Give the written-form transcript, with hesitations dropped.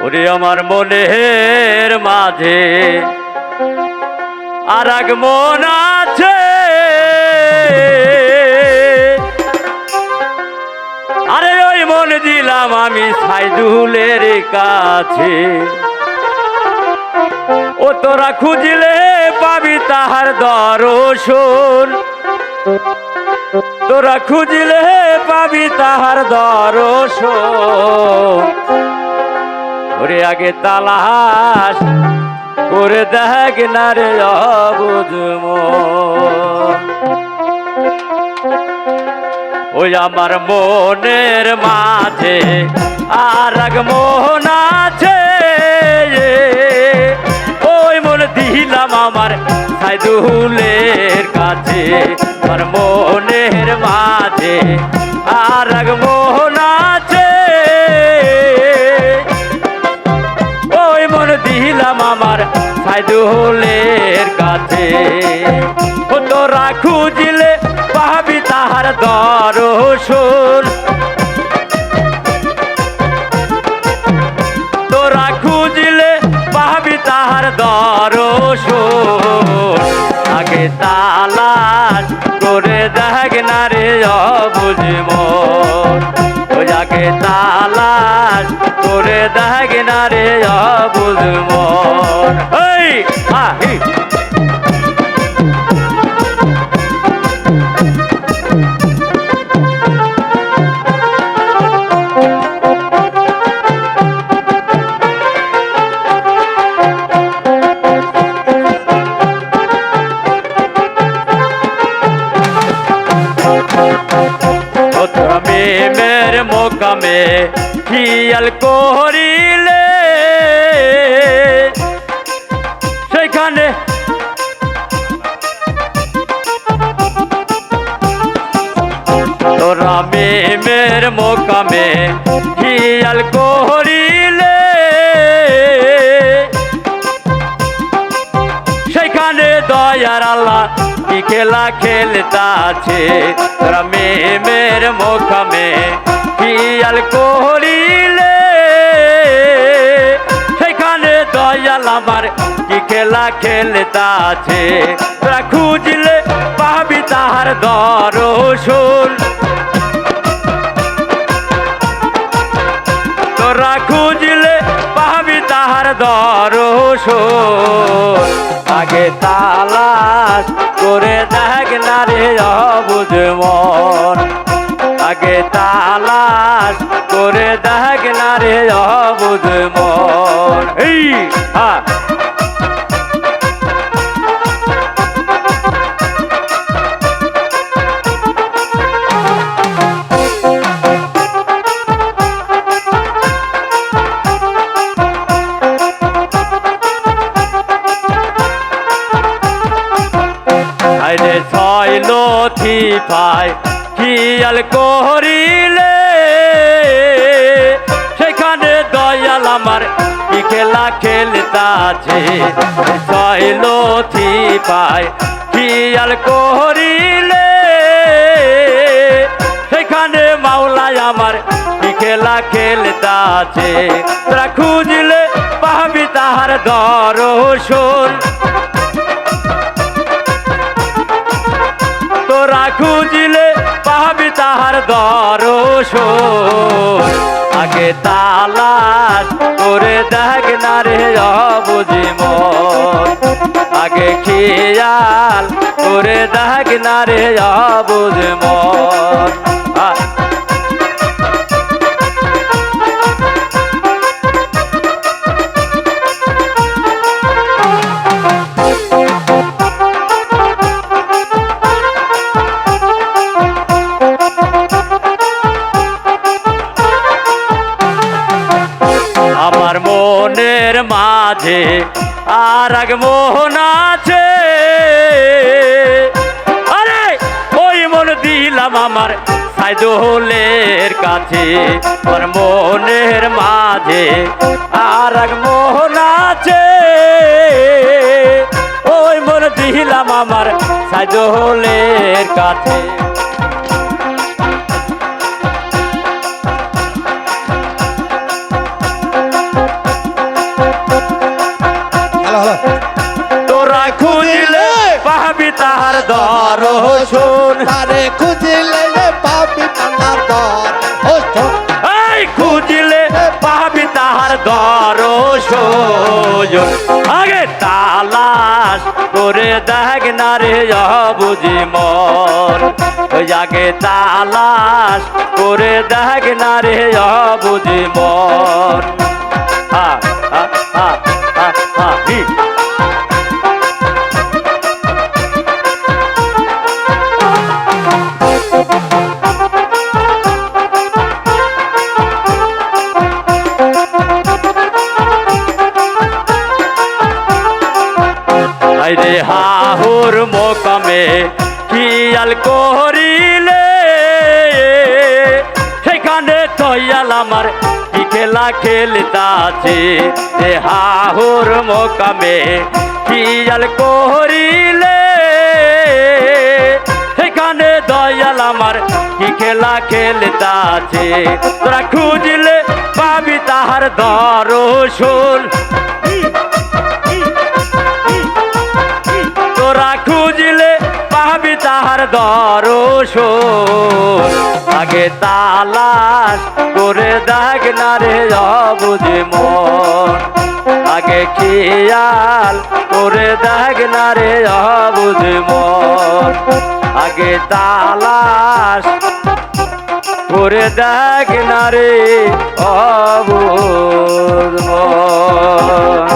ওরে আমার মনের মাঝে আর এক মন আছে, আরে ওই মন দিলাম আমি সাইদুলের কাছে। ও তোরা খুঁজলে পাবি তাহার দর্শন, তোরা খুঁজলে পাবি তাহার দর্শন। ওরে আগে তালাশ করে দেখ না রে অবুঝ মন। ওই আমার মনের মাঝে আর এক মন আছে, ওই মন দিলাম আমার সাইদুলের কাছে। আমার মনের মাঝে আর এক মন আছে, ওই মন দিলাম আমার সাইদুলের কাছে। ও তোরা খুঁজলে পাবি তাহার দর্শন, তোরা খুঁজলে পাবি তাহার দর্শন। আগে তালাশ করে দেখ না রে অবুঝ মন। ওই আগে তালাশ করে দেখ না রে অবুঝ মন। এই আহি মের মোকামে খেয়াল করিলে সেখানে তোরা মের মোকামে খেয়াল করিলে সেখানে দয়ার আল্লাহ কি খেলা খেলতাছে। তোরা মের মোকামে খেয়াল করিলে সেখানে দয়াল আমার কি খেলা খেলতাছে। তোরা খুঁজলে পাবি তাহার দর্শন, তোরা খুঁজলে পাবি তাহার দর্শন। আগে তালাশ করে দেখ না রে অবুঝ মন। আগে তালাশ করে দেখ না রে অবুঝ মন। এই হ্যাঁ ছয় লথি পায় খেয়াল করিলে সেখানে দয়াল আমার কি খেলা খেলতাছে। ছয় লথি পায় খেয়াল করিলে সেখানে মাওলায় আমার কি খেলা খেলতাছে। তোরা খুঁজলে পাবি তাহার দর্শন, তোরা খুঁজলে পাবি তাহার দর্শন। আগে তালাশ করে দেখ না রে অবুঝ মন। আগে খেয়াল করে দেখ না রে অবুঝ মন। আমার মনের মাঝে আর এক মন আছে, আরে ওই মন দিলাম আমার সাইদুলের কাছে। আমার মনের মাঝে আর এক মন আছে, ওই মন দিলাম আমার সাইদুলের কাছে। তাহার দর্শন তারে খুঁজিলে পাবি তাহার দর্শন এই খুঁজিলে পাবি তাহার দর্শন আগে তালাশ করে দেখ না রে বুঝি মন আগে তালাশ করে দেখ না রে বুঝি মন হা হা হা হা হা হি রে হাহুর মোকামে কিয়াল করিলে সেখানে তৈয়াল আমার কি খেলা খেলতাছে রে হাহুর মোকামে কিয়াল করিলে সেখানে দয়াল আমার কি খেলা খেলতাছে তোরা খুঁজলে পাবি তাহার দর্শন তোরা খুঁজলে পাবি তাহার দর্শন আগে তালাশ করে দেখ না রে বুঝি মন আগে খেয়াল করে দেখ না রে বুঝি মন আগে তালাশ করে দেখ না রে অবুঝ মন